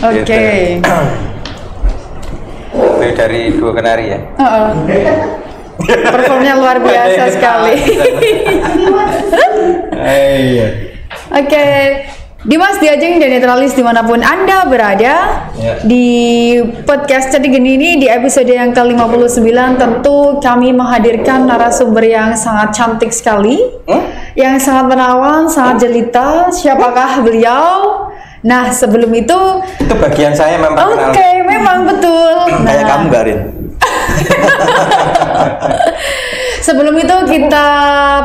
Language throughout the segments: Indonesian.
Oke. Itu dari Duo Kenari ya. Performnya luar biasa sekali. Iya. Oke, Dimas Diajeng dan Netralis dimanapun Anda berada, di podcast Cedik Geni ini di episode yang ke-59 tentu kami menghadirkan narasumber yang sangat cantik sekali, yang sangat menawan, sangat jelita. Siapakah beliau? Nah, sebelum itu bagian saya memperkenalkan. Oke, memang betul. Kayak kamu Garin. Sebelum itu kita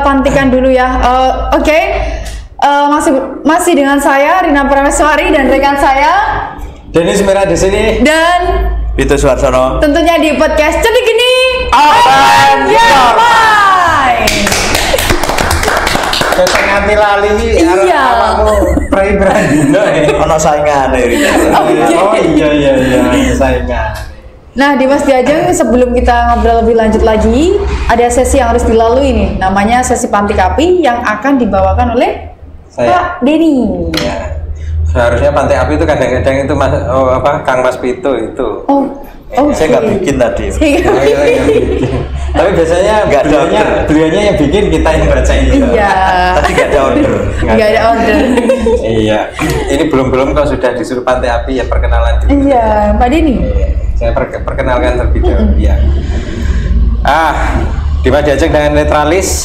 pantikan dulu ya. Oke. Masih dengan saya Rina Prameswari dan rekan saya Denis Merah di sini dan Vito Suarsono. tentunya di podcast Cedik Geni. Open your mind. Saya nganti lali Iya. Pray Brandino Ono saingan Oh iya saingan. Nah, Dimas Diajeng, sebelum kita ngobrol lebih lanjut lagi, ada sesi yang harus dilalui nih, namanya sesi pantik api yang akan dibawakan oleh Pak Denny. Ya. Seharusnya pantai api itu kadang-kadang itu Kang Mas Pito itu. Saya nggak bikin tadi. Tapi biasanya beliaunya yang bikin, kita yang bacain. Iya. Tadi nggak ada order. Nggak ada order. Iya. Ini belum kalau sudah disuruh pantai api ya perkenalan dulu. Iya, Pak Denny. Saya perkenalkan terlebih dahulu ya. Dimas Diajeng dengan Netralis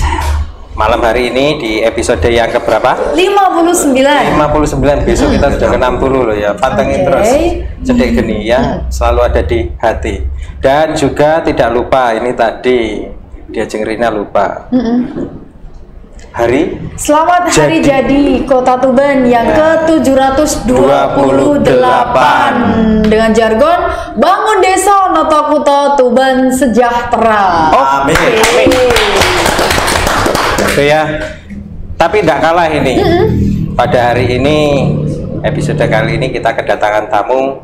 malam hari ini di episode yang keberapa? 59. 59. Besok kita sudah ke 60 loh ya. Pantengin terus Cedik Geni ya, selalu ada di hati. Dan juga tidak lupa, ini tadi Diajeng Rina lupa. Selamat Hari Jadi Kota Tuban yang ke-728 dengan jargon Bangun Desa Notokuto Tuban Sejahtera. Amin. Itu ya. Tapi tidak kalah ini. Pada hari ini, episode kali ini kita kedatangan tamu.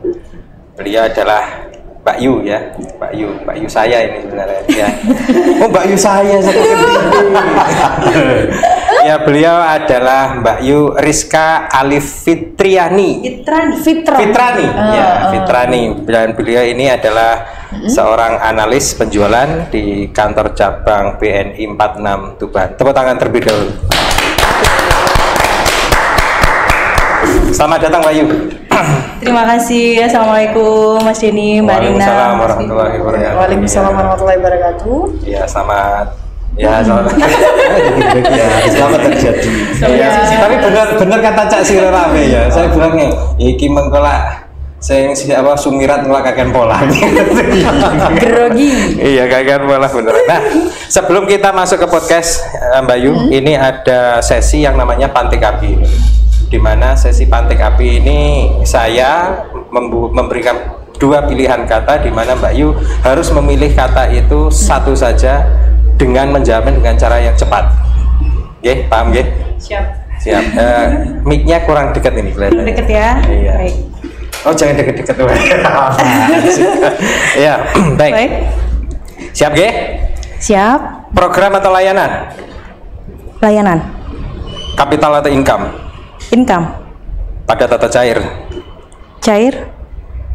Beliau adalah Mbak Yu ya, Mbak Yu saya ini sebenarnya ya. Mbak Yu saya satu ya, beliau adalah Mbak Yu Rizka Alif Fitriani. Fitrani. Ya, Fitrani. Dan beliau ini adalah seorang analis penjualan di kantor cabang BNI 46 Tuban. Tepuk tangan terlebih dahulu. Selamat datang Mbak Yu. Terima kasih. Assalamualaikum Mas Denny, Mbak Rina. Waalaikumsalam warahmatullahi wabarakatuh. Waalaikumsalam warahmatullahi wabarakatuh. Ya, selamat. Selamat terjadi. Ya, tapi benar kata Cak Sire rame ya. Saya bilangnya, iki mengkolak saya sumirat ngelak kakek pola. Grogi. Iya, kakek pola bener. Nah, sebelum kita masuk ke podcast Mbak Yu, ini ada sesi yang namanya pantik api. Di mana sesi pantik api ini saya memberikan dua pilihan kata, di mana Mbak Yu harus memilih kata itu satu saja dengan menjamin dengan cara yang cepat. Oke, paham nggih? Siap. Mic-nya kurang dekat ini kelihatannya. Deket ya. Iya. Baik. Oh, jangan deket-deket tuh. Ya, baik. Siap nggih? Siap. Program atau layanan? Layanan. Kapital atau income? Income. Padat atau cair? Cair.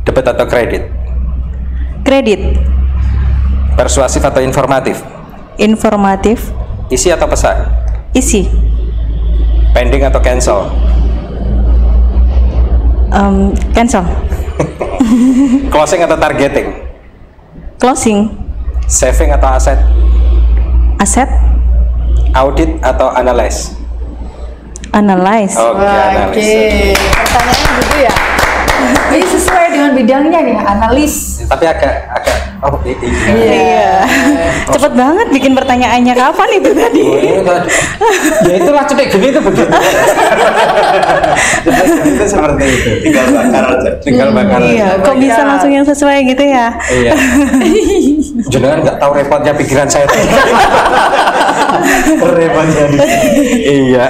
Debit atau kredit? Kredit. Persuasif atau informatif? Informatif. Isi atau pesan? Isi. Pending atau cancel? Cancel. Closing atau targeting? Closing. Saving atau aset? Aset. Audit atau analyze? Analyze. Analyze. Pertanyaannya gitu ya. Ini sesuai dengan bidangnya nih, analis. Tapi agak Iya. Cepet banget bikin pertanyaannya, kapan itu tadi? Ya itulah Cedik Geni itu begitu. Itu seperti itu. Tinggal bakar aja. Iya, kok bisa langsung yang sesuai gitu ya? Iya. Jangan nggak tahu repotnya pikiran saya. Repotnya. Iya.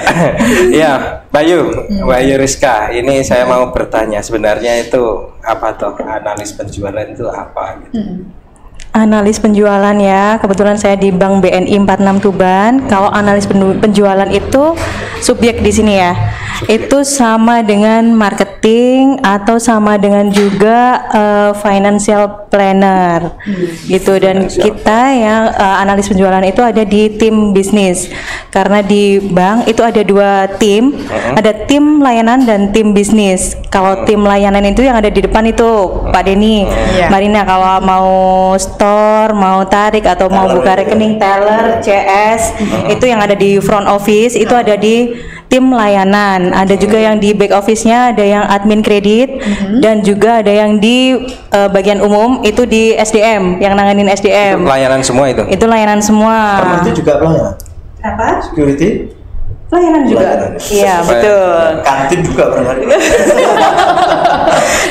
Iya, Mbak Yu Rizka, ini saya mau bertanya, sebenarnya itu apa toh analis penjualan itu apa gitu? Analis penjualan ya, kebetulan saya di Bank BNI 46 Tuban. Kalau analis penjualan itu subjek di sini ya, itu sama dengan marketing atau sama dengan juga financial planner gitu. Dan kita yang analis penjualan itu ada di tim bisnis, karena di bank itu ada 2 tim, ada tim layanan dan tim bisnis. Kalau tim layanan itu yang ada di depan itu Pak Denny, Marina, kalau mau mau tarik atau mau buka rekening, teller, CS, itu yang ada di front office, itu ada di tim layanan. Ada juga yang di back office-nya, ada yang admin kredit, dan juga ada yang di bagian umum, itu di SDM, yang nanganin SDM. Itu layanan semua itu? Itu layanan semua. Security juga pelayanan? Apa? Security? Pelayanan juga. Iya, betul. Kantin juga pernah.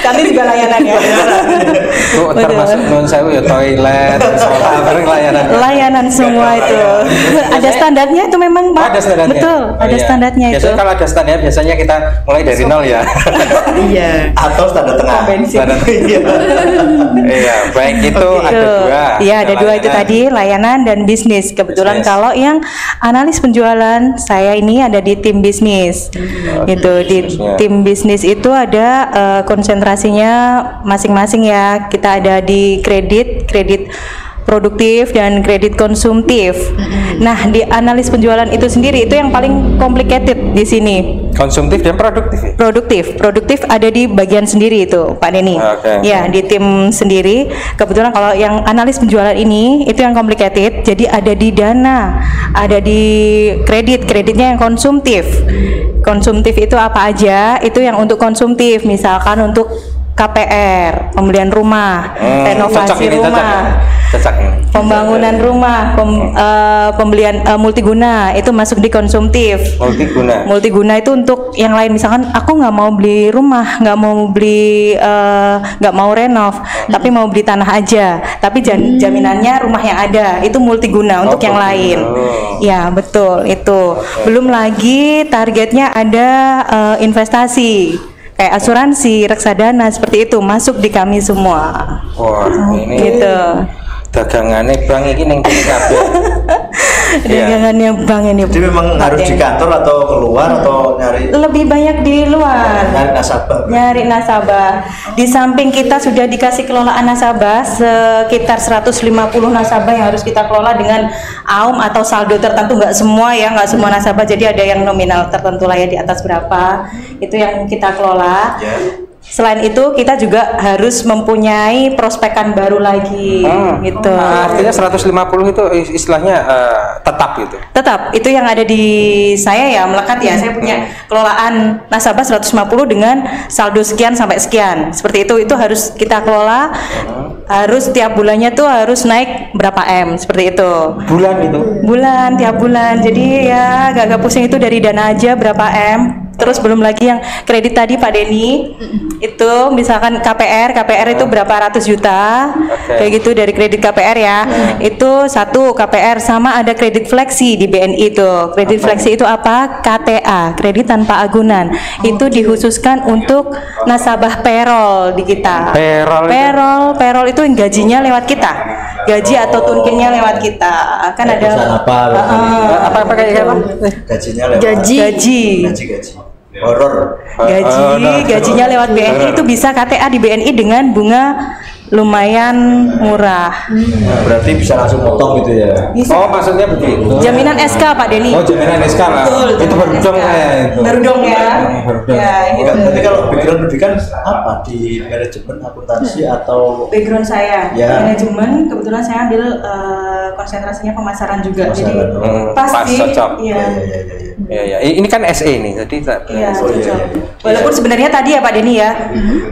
Kantin juga layanan ya. Itu termasuk non sewu ya, toilet, sholat, bareng layanan. Layanan semua itu. Ada standarnya itu memang, Pak. Ada standarnya. Betul, ada standarnya itu. Biasanya kalau ada standar, biasanya kita mulai dari nol ya. Iya. Atau standar tengah. Standar. Iya, baik itu ada 2. Iya, ada 2 itu tadi, layanan dan bisnis. Kebetulan kalau yang analis penjualan, saya ini ada di tim bisnis. Itu di tim bisnis itu ada konsentrasinya masing-masing ya. Kita ada di kredit produktif dan kredit konsumtif. Nah, di analis penjualan itu sendiri itu yang paling complicated di sini. Konsumtif dan produktif. Produktif ada di bagian sendiri itu, Pak Denny. Ya, di tim sendiri. Kebetulan kalau yang analis penjualan ini itu yang complicated. Jadi ada di dana, ada di kreditnya yang konsumtif. Konsumtif itu apa aja? Itu yang untuk konsumtif, misalkan untuk KPR, pembelian rumah, renovasi rumah, pembangunan rumah, pembelian multiguna, itu masuk di konsumtif. Multiguna itu untuk yang lain, misalkan aku nggak mau beli rumah, nggak mau renov, tapi mau beli tanah aja, tapi jaminannya rumah yang ada, itu multiguna untuk yang lain. Ya, betul itu. Belum lagi targetnya ada investasi, kayak asuransi, reksadana, seperti itu masuk di kami semua. Wah, ini gitu. Dagangannya bank ini yang kabeh. Dagangannya bank ini. Jadi memang harus di kantor atau keluar atau nyari? Lebih banyak di luar. Nyari nasabah. Di samping kita sudah dikasih kelolaan nasabah sekitar 150 nasabah yang harus kita kelola dengan AUM atau saldo tertentu, nggak semua ya, nggak semua nasabah. Jadi ada yang nominal tertentu lah ya, di atas berapa. Itu yang kita kelola. Selain itu kita juga harus mempunyai prospekan baru lagi gitu. Artinya 150 itu istilahnya tetap gitu. Tetap, itu yang ada di saya ya, melekat ya. Saya punya kelolaan nasabah 150 dengan saldo sekian sampai sekian. Seperti itu harus kita kelola. Harus tiap bulannya tuh harus naik berapa M, seperti itu. Bulan itu? Bulan, tiap bulan. Jadi ya agak pusing itu, dari dana aja berapa M. Terus belum lagi yang kredit tadi Pak Denny, itu misalkan KPR itu berapa ratus juta, kayak gitu dari kredit KPR ya. Itu satu KPR, sama ada kredit fleksi di BNI itu. Kredit fleksi itu apa? KTA, kredit tanpa agunan. Itu dikhususkan untuk nasabah payroll di kita. Payroll itu yang gajinya lewat kita. Gaji atau tunkinnya lewat kita. Kan ada apa kayak apa? Gajinya lewat gaji. Horor. Gajinya lewat BNI itu bisa KTA di BNI dengan bunga lumayan murah. Berarti bisa langsung potong gitu ya? Bisa. Oh, maksudnya begitu. Jaminan SK Pak Denny. Oh, jaminan SK lah. Itu baru dong ya itu. Baru dong ya. Ya, berarti kalau background pendidikan apa, di manajemen, akuntansi atau? Background saya manajemen, kebetulan saya ambil konsentrasinya pemasaran juga. Jadi pasti cocok. Iya. Ya. Ini kan SE nih, jadi cocok. Walaupun sebenarnya tadi ya Pak Denny ya,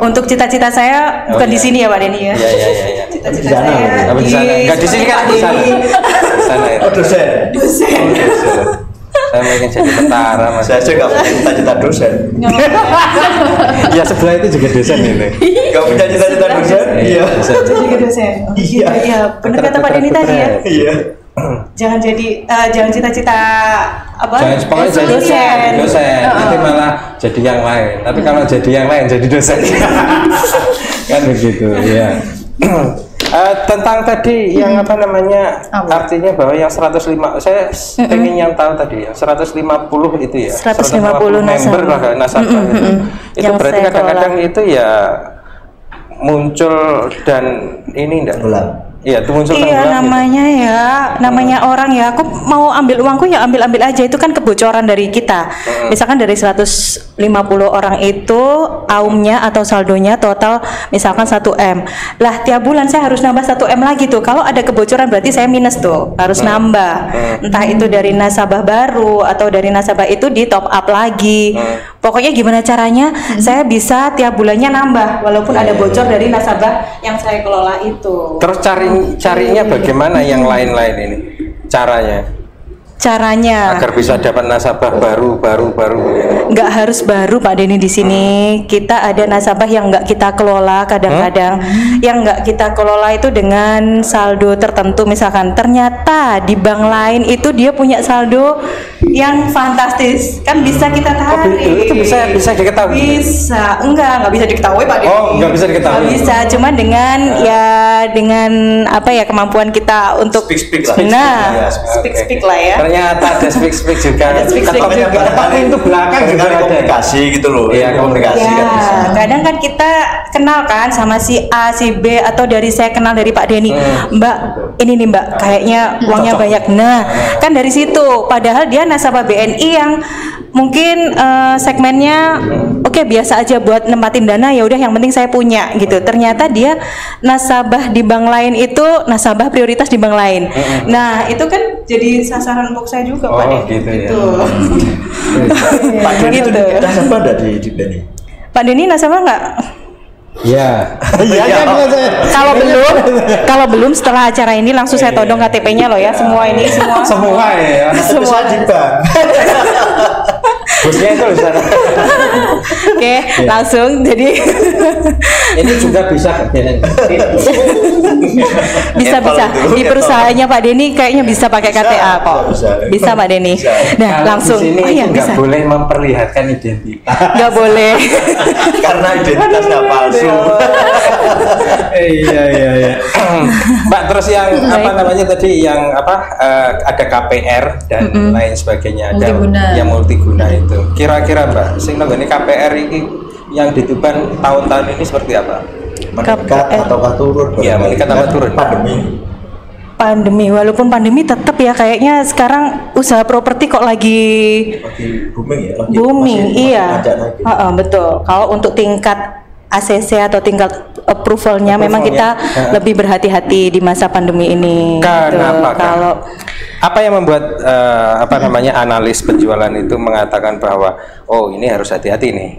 untuk cita-cita saya bukan di sini ya Pak Denny ya. Iya. Cita-cita saya di sana. Enggak di sini kan, di sana. Di sana ya. Oh, dosen. Saya ingin jadi tentara, Mas. Saya nggak punya cita-cita dosen. Ya, sebelah itu juga dosen ini. Nggak punya cita-cita dosen? Iya. Jadi dosen. Iya. Benar kata Pak Denny tadi ya. Iya. Jangan cita-cita apa? Jangan jadi dosen. Nanti malah jadi yang lain. Tapi kalau jadi yang lain jadi dosen. Kan begitu, ya. Tentang tadi yang apa namanya artinya bahwa yang 105 saya pengen yang tahu tadi yang 150 itu ya 150 member lah nasabah itu Yang berarti saya kadang-kadang itu ya muncul dan ini enggak iya itu muncul Iya tenggelam namanya orang ya, aku mau ambil uangku ya ambil aja, itu kan kebocoran dari kita. Misalkan dari 150 orang itu aumnya atau saldonya total misalkan 1M lah, tiap bulan saya harus nambah 1M lagi tuh. Kalau ada kebocoran berarti saya minus tuh, harus nambah, entah itu dari nasabah baru atau dari nasabah itu di top up lagi. Pokoknya gimana caranya saya bisa tiap bulannya nambah walaupun ada bocor dari nasabah yang saya kelola itu. Terus carinya bagaimana yang lain-lain ini caranya agar bisa dapat nasabah baru begini. Nggak harus baru Pak Denny di sini. Kita ada nasabah yang nggak kita kelola kadang-kadang. Yang nggak kita kelola itu dengan saldo tertentu, misalkan ternyata di bank lain itu dia punya saldo yang fantastis, kan bisa kita tarik. Itu bisa diketahui? Nggak bisa diketahui Pak Denny. Oh, nggak bisa diketahui. Nggak bisa, cuma dengan dengan apa ya, kemampuan kita untuk speak lah. speak lah ya. Ternyata ada speak juga. Ada speak juga. Ketok pintu belakang juga ada. Komunikasi gitu loh. Iya, komunikasi Ya, kan bisa. kadang kan kita kenal kan sama si A, si B, atau dari saya kenal dari Pak Denny. Mbak, ini nih Mbak, kayaknya uangnya banyak. Nah, kan dari situ. Padahal dia nasabah BNI yang mungkin segmennya oke, biasa aja buat nempatin dana, ya udah yang penting saya punya gitu. Ternyata dia nasabah di bank lain itu nasabah prioritas di bank lain. Nah, itu kan jadi sasaran untuk saya juga Pak Denny. Gitu ya. Pak Denny itu Gitu. nasabah ada di BNI? Pak Denny nasabah nggak? Iya. Kalau belum setelah acara ini langsung saya todong KTP-nya loh ya, semua ya. Semua di bank. Bosnya itu di sana. Oke, langsung jadi Ini juga bisa bisa di perusahaannya Pak Denny kayaknya bisa pakai KTA kok. Bisa Pak Denny. Nah, langsung. Di sini iya, nggak bisa. boleh memperlihatkan identitas. Nggak boleh. Karena identitasnya palsu. Iya. Mbak, terus yang apa namanya tadi yang ada KPR dan lain sebagainya, ada Multiguna. yang multiguna itu. Kira-kira Mbak, sing ini KPR ini yang di Tuban tahun-tahun ini seperti apa? Meningkat ataukah turun? Iya, meningkat atau turun? Pandemi. Walaupun pandemi tetap ya, kayaknya sekarang usaha properti kok lagi booming ya. booming. Iya. Masih naik. Betul. Kalau untuk tingkat ACC atau tingkat approvalnya memang kita lebih berhati-hati di masa pandemi ini. Kenapa? Gitu. Kalau apa yang membuat analis penjualan itu mengatakan bahwa ini harus hati-hati nih?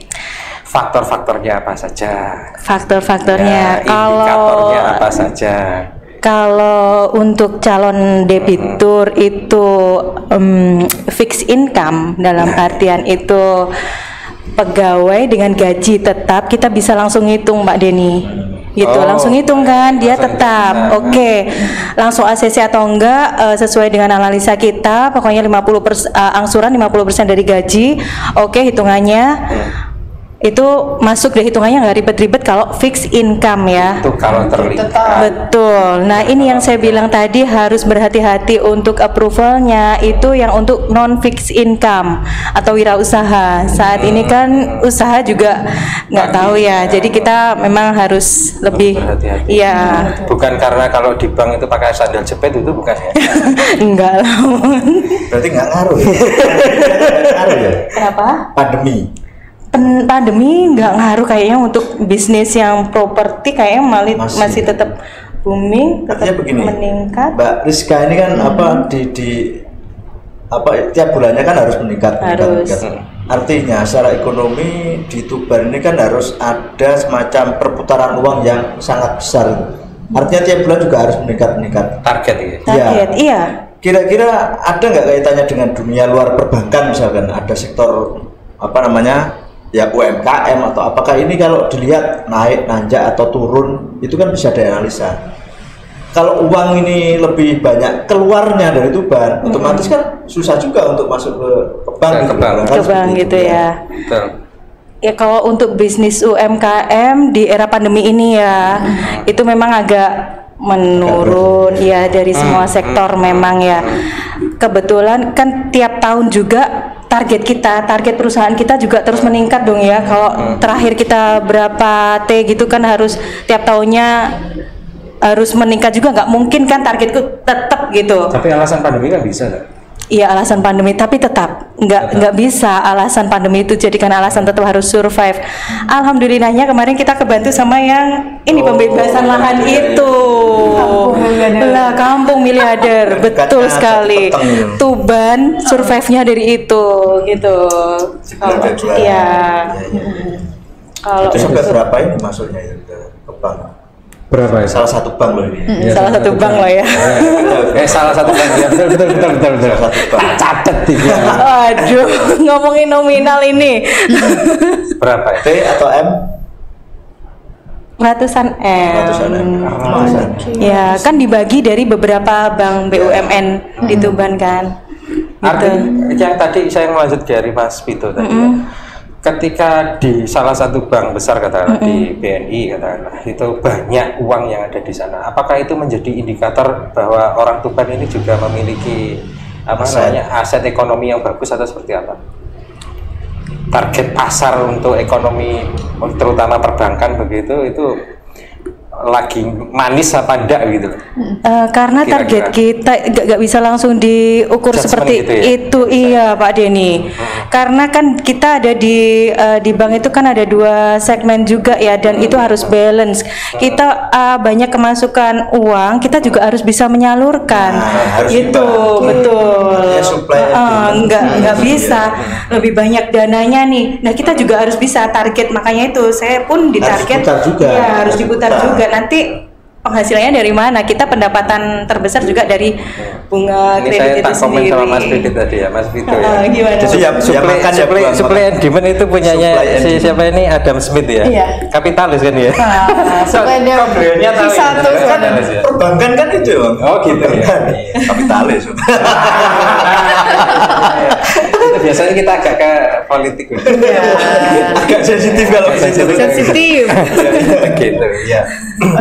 Faktor-faktornya apa saja? Faktor-faktornya, indikatornya apa saja? Kalau untuk calon debitur itu fixed income dalam artian itu pegawai dengan gaji tetap, kita bisa langsung hitung Mbak Denny. Gitu, langsung hitung kan, dia tetap oke. Langsung ACC atau enggak sesuai dengan analisa kita, pokoknya 50% angsuran 50% dari gaji. Oke, hitungannya itu masuk deh, hitungannya nggak ribet-ribet kalau fixed income ya. Itu kalau terlihat. Betul. Nah, ini yang saya bilang tadi, harus berhati-hati untuk approvalnya itu yang untuk non fixed income atau wirausaha. Saat ini kan usaha juga nggak tahu ya. Jadi kita memang harus lebih berhati-hati. Iya. Bukan karena kalau di bank itu pakai sandal jepit itu bukan ya? Enggak lah. Berarti nggak ngaruh ya? Ngaruh ya? Kenapa? Pandemi. Pandemi nggak ngaruh kayaknya untuk bisnis yang properti, kayaknya masih tetap booming, tetap Artinya begini, meningkat. Mbak Rizka ini kan tiap bulannya kan harus meningkat. Artinya secara ekonomi di Tuban ini kan harus ada semacam perputaran uang yang sangat besar. Artinya tiap bulan juga harus meningkat. Target ya? Target, iya. Kira-kira ada nggak kaitannya dengan dunia luar perbankan, misalkan ada sektor ya UMKM atau apakah ini kalau dilihat naik, nanjak atau turun itu kan bisa dianalisa. Kalau uang ini lebih banyak keluarnya dari Tuban, otomatis kan susah juga untuk masuk ke bank, ke bank gitu ya. Betul. Ya kalau untuk bisnis UMKM di era pandemi ini ya, itu memang agak menurun ya dari semua sektor memang ya. Kebetulan kan tiap tahun juga target perusahaan kita juga terus meningkat dong ya. Kalau terakhir kita berapa T gitu kan harus tiap tahunnya harus meningkat juga, nggak mungkin kan targetku tetap gitu. Tapi alasan pandemi nggak bisa nggak? Iya, alasan pandemi, tapi tetap nggak bisa alasan pandemi itu jadikan alasan, tetap harus survive. Alhamdulillahnya kemarin kita kebantu sama yang ini pembebasan lahan itu. Lah, kampung miliarder, betul sekali. Tuban survive-nya dari itu gitu. Iya. Kalau itu sampai berapa ini masuknya itu ke bank? Berapa ya? Salah satu bank loh ini. salah satu bank lah ya. Salah satu bank ya, betul. Tak catet tiga. Aduh, ngomongin nominal ini. Berapa ya? T atau M? Ratusan M. Ratusan M. Ya, kan dibagi dari beberapa bank BUMN di Tuban kan. Artinya yang tadi saya melanjut dari Mas Vito tadi ya. Ketika di salah satu bank besar katakanlah di BNI katakanlah itu banyak uang yang ada di sana, apakah itu menjadi indikator bahwa orang Tuban ini juga memiliki aset ekonomi yang bagus atau seperti apa? Target pasar untuk ekonomi terutama perbankan begitu itu lagi manis apa enggak gitu? Karena target kita nggak bisa langsung diukur seperti gitu ya? itu, iya Pak Denny. Karena kan kita ada di bank itu kan ada 2 segmen juga ya, dan itu harus balance. Kita banyak kemasukan uang, kita juga harus bisa menyalurkan. Harus gitu, betul. Ya, supply nggak bisa lebih banyak dananya nih. Nah, kita juga harus bisa target, makanya itu saya pun ditarget. Harus diputar juga. Nanti penghasilannya dari mana? Kita pendapatan terbesar juga dari bunga ini kredit itu saya tak komen sendiri. sama Mas Vito tadi ya, Mas Vito ya. Gimana? Jadi supply and demand itu punyanya siapa ini? Adam Smith ya. Iya. Kapitalis kan ya. Supply and demand. Beliaunya tahu ya. Satu kan Perbankan kan itu Bang. Oh gitu ya. Kapitalis. Itu biasanya kita agak ke politik. Agak sensitif kalau sensitif. Gitu ya.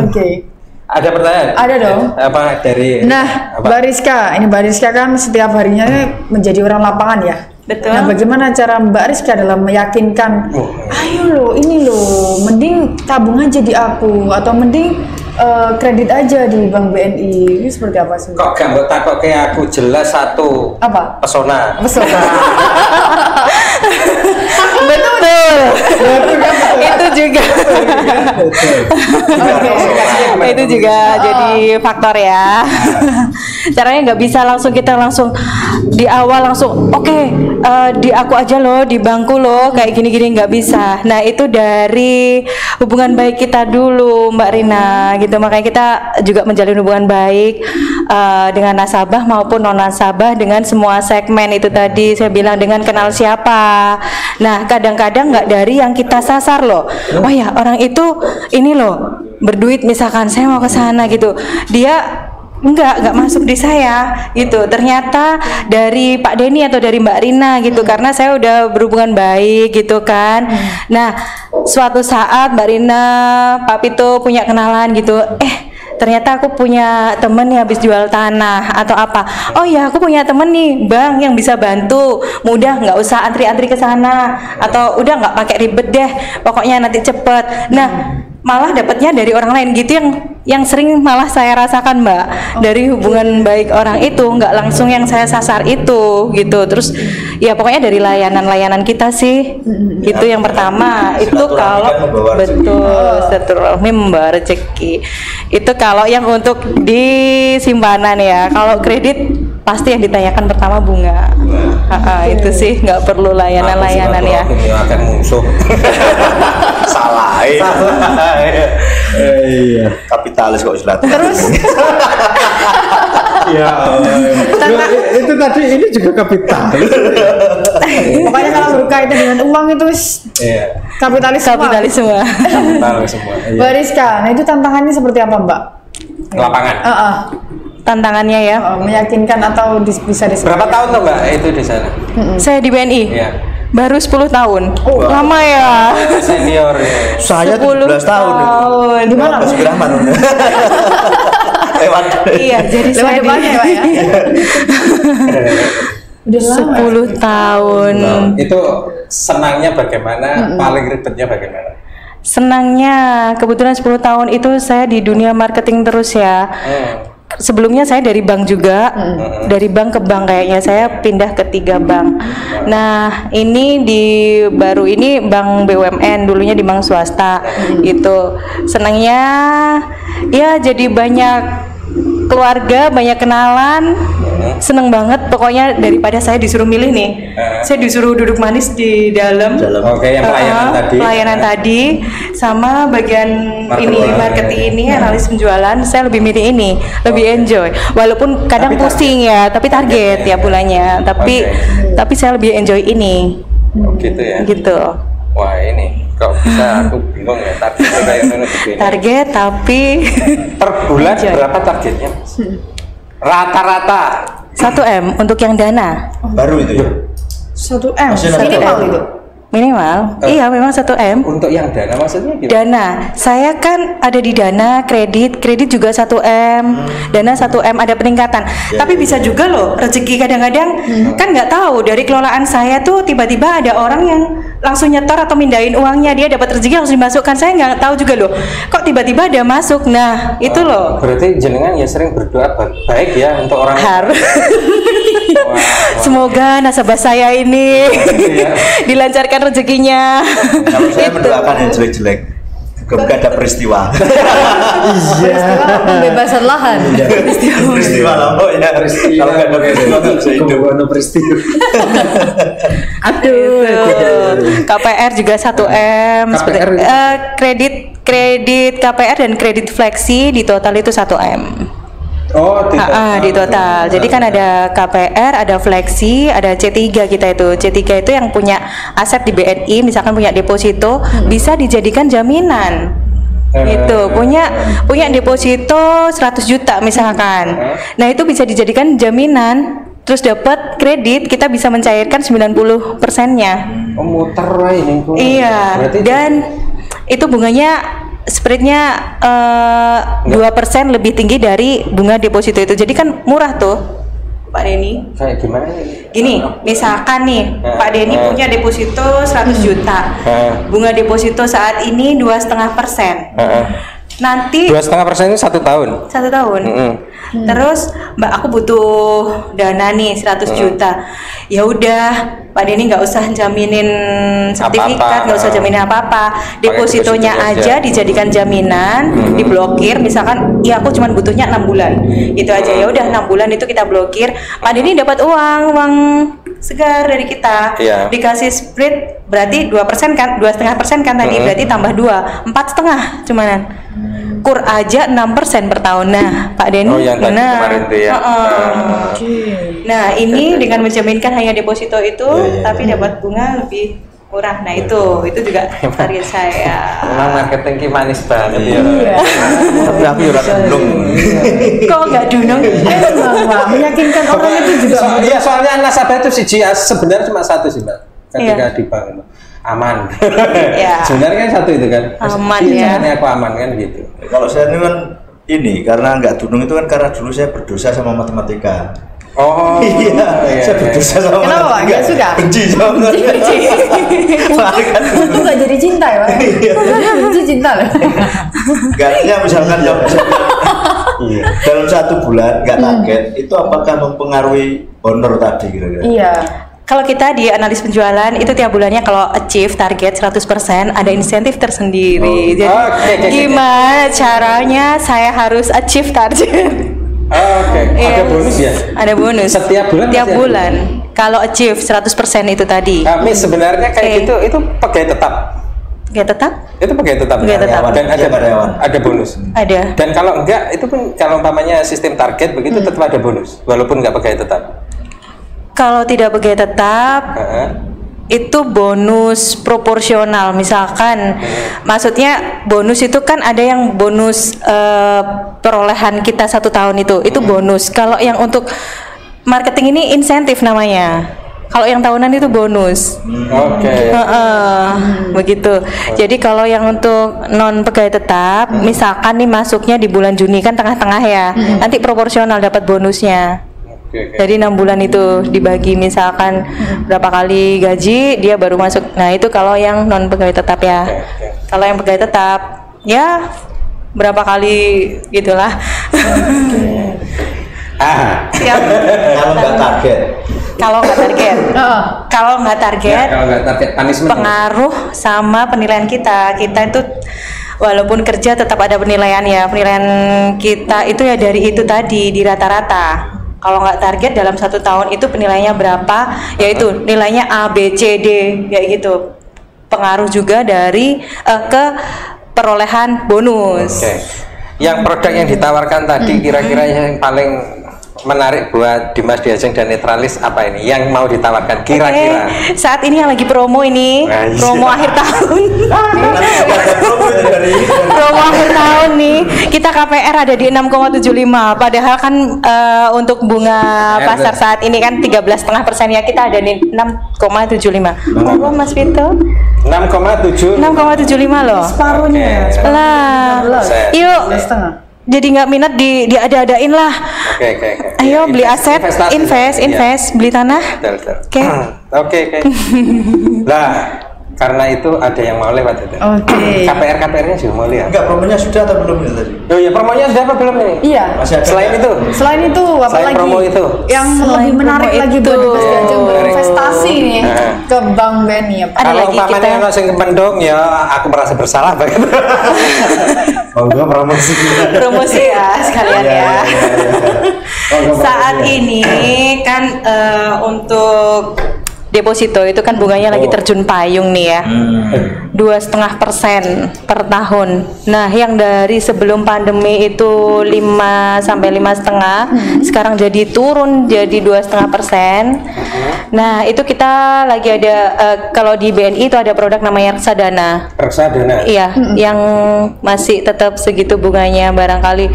Oke. Ada pertanyaan? Ada dong. Apa dari Mbak Rizka, ini Mbak Rizka kan setiap harinya menjadi orang lapangan ya. Betul. Nah, bagaimana cara Mbak Rizka dalam meyakinkan, ayo lo, ini lo, mending tabung aja di aku, atau mending kredit aja di Bank BNI, ini seperti apa sih? Kok gak mbok takok kayak aku jelas satu Apa? pesona. Betul. Itu juga. Itu juga jadi faktor ya. Caranya nggak bisa kita langsung di awal langsung oke, di aku aja loh, di bangku loh, kayak gini-gini, nggak bisa. Nah, itu dari hubungan baik kita dulu Mbak Rina gitu. Makanya kita juga menjalin hubungan baik dengan nasabah maupun non nasabah, dengan semua segmen itu tadi saya bilang, dengan kenal siapa. Nah, kadang-kadang nggak dari yang kita sasar loh. Oh ya, orang itu ini loh berduit, misalkan saya mau ke sana gitu, dia enggak masuk di saya gitu, ternyata dari Pak Denny atau dari Mbak Rina gitu, karena saya udah berhubungan baik gitu kan. Nah, suatu saat Mbak Rina, Pak Pito punya kenalan gitu, ternyata aku punya temen nih habis jual tanah atau apa. Oh ya, aku punya temen nih bang yang bisa bantu, mudah, nggak usah antri-antri ke sana, atau udah nggak pakai ribet deh, pokoknya nanti cepet. Nah, malah dapatnya dari orang lain gitu, yang sering malah saya rasakan Mbak, dari hubungan baik orang itu, nggak langsung yang saya sasar itu gitu. Terus ya pokoknya dari layanan kita sih, itu yang pertama. Itu kalau betul silaturahmi membawa rezeki. Itu kalau yang untuk di simpanan ya. Kalau kredit pasti yang ditanyakan pertama bunga. Itu sih nggak perlu layanan-layanan ya. Akan musuh. Salah. Iya. Kapitalis kok silaturahmi. Terus Ya, itu tadi ini juga kapitalis. pokoknya kalau berkaitan dengan uang itu kapitalis semua. Kapitalis semua. Mbak Rizka, nah itu tantangannya seperti apa Mbak? Lapangan. Tantangannya ya. Meyakinkan atau bisa disebut. Berapa tahun tuh Mbak itu di sana? Saya di BNI. Iya. Baru 10 tahun. Lama ya. Senior ya. Saya 17 tahun. Di mana? Mas Brahman. lewat. Iya, jadi Lewat saya depannya ya Pak ya. Udah lama. 10 tahun. Itu senangnya bagaimana, paling ribetnya bagaimana? Senangnya kebetulan 10 tahun itu saya di dunia marketing terus ya. Sebelumnya saya dari bank juga, dari bank ke bank kayaknya saya pindah ke 3 bank. Nah ini baru ini bank BUMN, dulunya di bank swasta. Itu senangnya ya jadi banyak keluarga, banyak kenalan, seneng banget. Pokoknya daripada saya disuruh milih nih, saya disuruh duduk manis di dalam. Oke, yang Pelayanan tadi sama bagian marketing ini, analis penjualan, saya lebih milih ini, lebih enjoy. Walaupun kadang pusing ya, tapi target ya bulannya. Tapi saya lebih enjoy ini. Oh, gitu ya. Gitu. Wah ini kok bisa aku bingung ya targetnya kayak mana begini. Target tapi Per bulan Enjoy. berapa targetnya? Rata-rata 1M untuk yang dana. Baru itu ya. 1M. Masih ada Minimal satu. itu. Minimal. Iya memang 1M. untuk yang dana maksudnya gimana? Dana, saya kan ada di dana, kredit juga 1M, dana 1M ada peningkatan. Tapi bisa juga loh rezeki kadang-kadang kan nggak tahu dari kelolaan saya tuh tiba-tiba ada orang yang langsung nyetor atau mindahin uangnya, dia dapat rezeki langsung dimasukkan. Saya nggak tahu juga loh, kok tiba-tiba ada masuk. Nah itu loh Berarti jenengan ya sering berdoa baik ya untuk orang harus. Wah. Semoga nasabah saya ini dilancarkan rezekinya. Kalau saya Itu. mendoakan yang jelek-jelek. Semoga ada peristiwa. Peristiwa pembebasan lahan. Peristiwa Lombok ya. Kalau nggak ada peristiwa nggak bisa hidup. peristiwa. Aduh. KPR juga 1M. KPR itu? Kredit KPR dan kredit fleksi di total itu 1M. Oh, Di total. Jadi kan ada KPR, ada fleksi, ada C3 kita itu. C3 itu yang punya aset di BNI, misalkan punya deposito, bisa dijadikan jaminan. Itu punya deposito 100 juta misalkan. Nah, itu bisa dijadikan jaminan. Terus dapat kredit, kita bisa mencairkan 90%-nya. Oh, muter lah ini. Iya. Berarti Dan itu bunganya spreadnya 2% lebih tinggi dari bunga deposito itu. Jadi kan murah tuh, Pak Denny. kayak gimana ini? Gini, misalkan nih Pak Denny punya deposito 100 juta. Bunga deposito saat ini 2,5%. Nanti 2,5% itu 1 tahun. 1 tahun. Terus Mbak aku butuh dana nih 100 juta. Ya udah Pak Denny nggak usah jaminin sertifikat, nggak usah jaminin apa-apa. Depositonya aja dijadikan jaminan, diblokir. Misalkan, ya aku cuma butuhnya 6 bulan. Itu aja ya udah 6 bulan itu kita blokir. Pak Denny dapat uang segar dari kita. Iya. Dikasih spread berarti 2% kan, 2,5% kan tadi, berarti tambah 2, 4,5 cumanan. Kur aja 6% per tahun. Nah, Pak Denny, Oh, yang tadi kemarin tuh ya. Nah, ini dengan menjaminkan hanya deposito itu, tapi dapat bunga lebih murah. Nah, itu juga target saya. Memang marketing ki manis banget ya. Tapi aku juga belum. Kok nggak dunung? Wah, meyakinkan orang itu juga. Iya, soalnya nasabah itu sebenarnya cuma satu sih, Mbak. Ketika di bank itu aman. Iya. Sebenarnya kan satu itu kan. Aman Iya, ya. caranya aku aman kan gitu. Kalau saya ini kan karena nggak dunung itu kan karena dulu saya berdosa sama matematika. Oh. Saya berdosa sama Kenapa, Pak? matematika. Nggak suka? Benci sama matematika. Makanya kan Itu nggak jadi cinta ya Pak? Benci cinta loh. Karena misalkan dalam 1 bulan nggak target, itu apakah mempengaruhi honor tadi kira-kira? Iya. Kalau kita di analis penjualan itu tiap bulannya kalau achieve target 100% ada insentif tersendiri. Jadi Oke. gimana caranya saya harus achieve target? Oke. Ada Iya. bonus ya? Ada bonus. Setiap bulan Tiap pasti ada bulan. Kalau achieve 100% itu tadi. Kami sebenarnya kayak Oke. gitu itu pegawai tetap. Nggak tetap? Itu pegawai tetap. Pegawai tetap. Dan ada Karyawan. ada bonus. Ada. Dan kalau enggak itu pun kalau umpamanya sistem target begitu tetap ada bonus walaupun enggak pegawai tetap. Kalau tidak pegawai tetap itu bonus proporsional. Misalkan maksudnya bonus itu kan ada yang bonus perolehan kita 1 tahun itu bonus. Kalau yang untuk marketing ini insentif namanya. Kalau yang tahunan itu bonus. Oke. Begitu. Jadi kalau yang untuk non pegawai tetap, misalkan nih masuknya di bulan Juni kan tengah-tengah ya, nanti proporsional dapat bonusnya. Jadi 6 bulan itu dibagi misalkan berapa kali gaji dia baru masuk. Nah itu kalau yang non pegawai tetap ya. Kalau yang pegawai tetap ya berapa kali gitulah. Kalau nggak target. Kalau nggak target, kalau nggak target, Kalau nggak target punishment. pengaruh sama penilaian kita. Kita itu walaupun kerja tetap ada penilaian ya. Penilaian kita itu ya dari itu tadi di rata-rata. Kalau nggak target dalam 1 tahun itu penilaiannya berapa? Yaitu nilainya A, B, C, D kayak gitu. Pengaruh juga dari ke perolehan bonus. Oke. Yang produk yang ditawarkan tadi kira-kira yang paling menarik buat Dimas Diajeng dan Netralis apa ini? Yang mau ditawarkan kira-kira? Oke, saat ini yang lagi promo ini, promo akhir tahun. Promo akhir tahun nih, kita KPR ada di 6,75. Padahal kan untuk bunga pasar saat ini kan 13,5% ya, kita ada di 6,75. Monggo Mas Vito. 6,7. 6,75 loh. Separuhnya. Lah, yuk. Jadi nggak minat diada-adain lah. Oke. Ayo beli aset, invest, beli tanah. Oke. Oke. Lah, karena itu ada yang mau lewat itu. Oke. KPR-nya juga mau lihat. Enggak, promonya sudah atau belum ini tadi? Oh iya, promonya sudah apa belum ini? Iya. Masih ada Selain nggak? itu, Selain itu apa Selain lagi? promo itu. Yang Selain lebih menarik promo lagi itu. buat Dimas Diajeng berinvestasi nih Nah. ke Bank BNI apa? Ada kalau lagi umpamanya kita- ono sing kependong ya aku merasa bersalah banget. Oh, gua promosi. Promosi ya sekalian ya. Saat ini kan untuk deposito itu kan bunganya lagi terjun payung nih ya, 2,5% per tahun. Nah, yang dari sebelum pandemi itu 5 sampai 5,5, sekarang jadi turun jadi 2,5%. Nah, itu kita lagi ada kalau di BNI itu ada produk namanya reksadana. Reksadana. Iya, yang masih tetap segitu bunganya barangkali.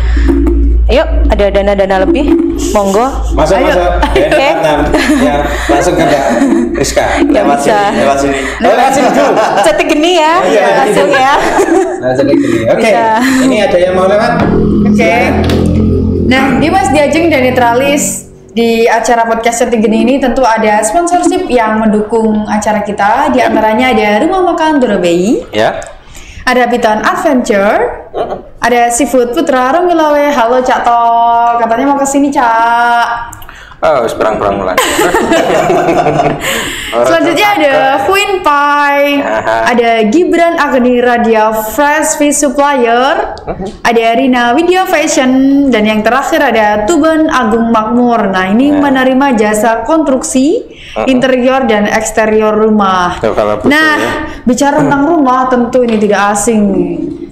Ayo, ada dana-dana lebih, monggo. Masuk. Oke. Ya, langsung ke Mbak Rizka. Ya Lewat bisa. sini, lewat sini. Lewat sini dulu. Cetek gini ya, langsung ya. Langsung ke sini. Oke. Bisa. Ini ada yang mau lewat? Oke. Nah, Dimas Diajeng dan Netralis di acara podcast Cetek Geni ini tentu ada sponsorship yang mendukung acara kita. Di antaranya ada Rumah Makan Dorobei, Ya. ada Piton Adventure, ada Seafood Putra Romilawe. Halo Cak Tok, katanya mau kesini Cak. Oh, berang-berang mulai. Selanjutnya ada Queen Pie, ada Gibran Agni Radia Fresh Fish Supplier, ada Rina Widya Fashion, dan yang terakhir ada Tuban Agung Makmur. Nah, ini menerima jasa konstruksi interior dan eksterior rumah. Tuh, kalau betul, Nah, ya. bicara tentang rumah tentu ini tidak asing.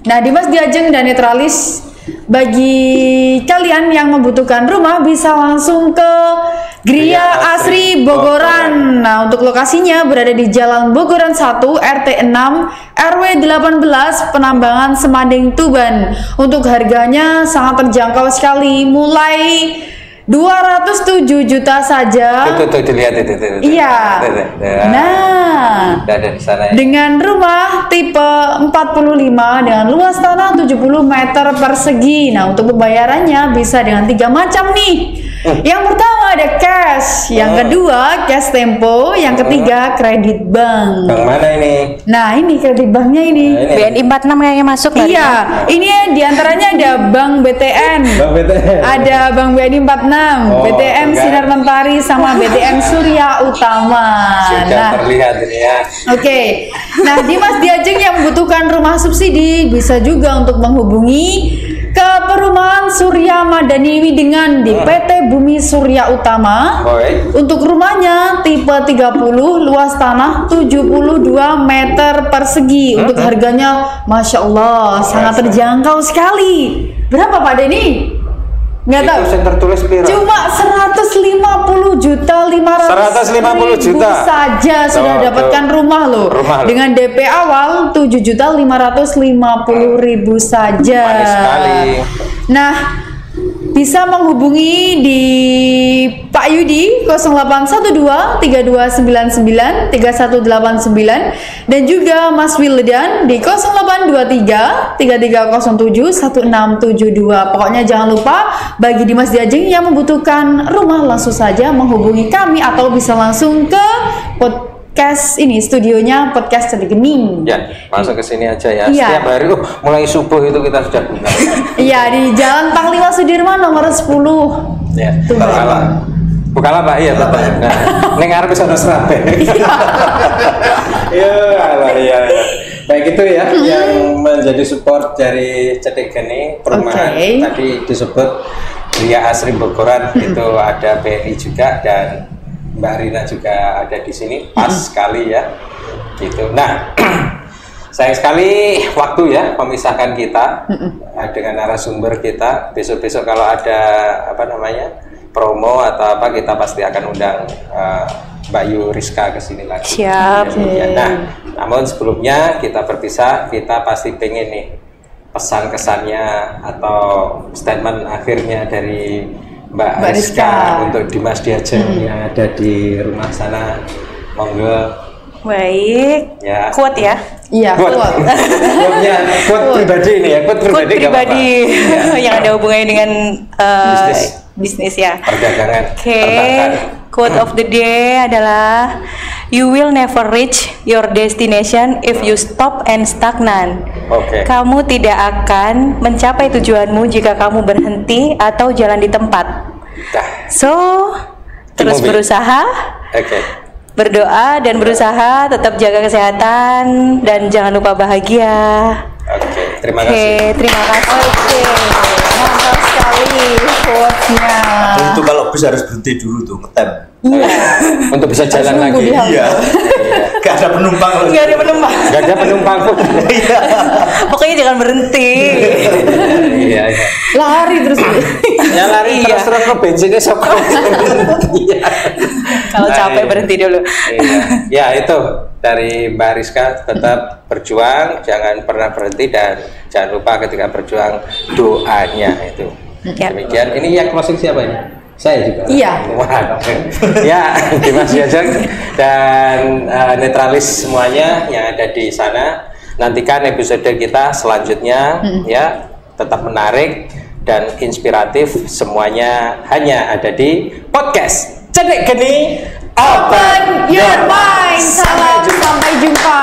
Nah, Dimas Diajeng dan Netralis, bagi kalian yang membutuhkan rumah bisa langsung ke Gria Asri Bogoran. Nah, untuk lokasinya berada di Jalan Bogoran 1 RT 6 RW 18 Penambangan Semanding Tuban. Untuk harganya sangat terjangkau sekali, mulai 207 juta saja. Tuh, dilihat itu. Iya. Nah, Ada di sana ya. dengan rumah tipe 45 dengan luas tanah 70 meter persegi. Nah, untuk pembayarannya bisa dengan 3 macam nih. Yang pertama ada cash, yang kedua cash tempo, yang ketiga kredit bank. Bang mana ini? Nah, ini kredit banknya ini. BNI 46 kayaknya masuk nggak? Iya, ini diantaranya ada Bank BTN, Bang BTN. ada Bank BNI 46, Oh, BTN enggak. Sinar Mentari, sama BTN Surya Utama. Sudah terlihat ini ya. Oke, nah Dimas Diajeng yang membutuhkan rumah subsidi bisa juga untuk menghubungi ke Perumahan Surya Madani Widengan di PT Bumi Surya Utama. Baik. Untuk rumahnya tipe 30, luas tanah 72 meter persegi. Untuk harganya, Masya Allah, sangat terjangkau sekali. Berapa Pak Denny? Nggak tahu. Itu yang tertulis piro? Cuma 150 juta 150 juta saja sudah Tuh, dapatkan rumah loh. Rumah loh. Dengan DP awal 7 juta 550.000 saja. Manis sekali. Nah, bisa menghubungi di Pak Yudi 0812 3299 3189 dan juga Mas Wildan di 0823 3307 1672. Pokoknya jangan lupa bagi Dimas Diajeng yang membutuhkan rumah langsung saja menghubungi kami atau bisa langsung ke podcast ini, studionya podcast Cedik Gening. Ya, langsung ke sini aja ya. Iya. Setiap hari mulai subuh itu kita sudah buka. Iya, di Jalan Panglima Sudirman nomor 10. Ya, Tuh, Bukala Pak, iya Pak. Nah, ning arep wis ana serabe. Iya. Baik itu ya yang menjadi support dari Cedik Gening perumahan. Oke. Tadi disebut Ria Asri Bogoran itu ada BNI juga dan Mbak Rina juga ada di sini, pas sekali ya, gitu. Nah, sayang sekali waktu ya memisahkan kita dengan narasumber kita. Besok-besok kalau ada promo atau apa, kita pasti akan undang Mbak Yu Rizka ke sini lagi. Siap. Ya. Nah, namun sebelumnya kita berpisah, kita pasti pengen nih pesan kesannya atau statement akhirnya dari Mbak Rizka untuk Dimas Diajeng yang ada di rumah sana. Monggo. Baik. Ya. Quote ya. Iya, Quote pribadi ini ya, quote Quote pribadi yang ada hubungannya dengan bisnis ya. Perdagangan. Oke. Perbankan. Quote of the day adalah you will never reach your destination if you stop and stagnant. Oke. Kamu tidak akan mencapai tujuanmu jika kamu berhenti atau jalan di tempat. Dah. So, terus Mobil. berusaha, Oke. berdoa dan berusaha, tetap jaga kesehatan dan jangan lupa bahagia. Oke, terima Oke, kasih. terima kasih. Oke, mantap sekali quote-nya. Itu kalau bis harus berhenti dulu tuh ngetem. Iya. Untuk bisa jalan Harus nunggu lagi. di halte. Iya. Gak ada penumpang loh. Nggak ada penumpang. Gak ada penumpang pun. Iya. Pokoknya jangan berhenti. Iya. Lari terus. Ya lari Iya. terus ke bensinnya sok. Iya. Kalau capek berhenti dulu. Iya. Ya itu dari Mbak Rizka, tetap berjuang, jangan pernah berhenti dan jangan lupa ketika berjuang doanya itu. Ya. Demikian. Ini yang closing siapa ini? Saya juga. Iya. Wah, ya, Dimas Diajeng dan netralis semuanya yang ada di sana. Nantikan episode kita selanjutnya ya, tetap menarik dan inspiratif, semuanya hanya ada di podcast Cedik Gening Open your mind. Salam, sampai jumpa.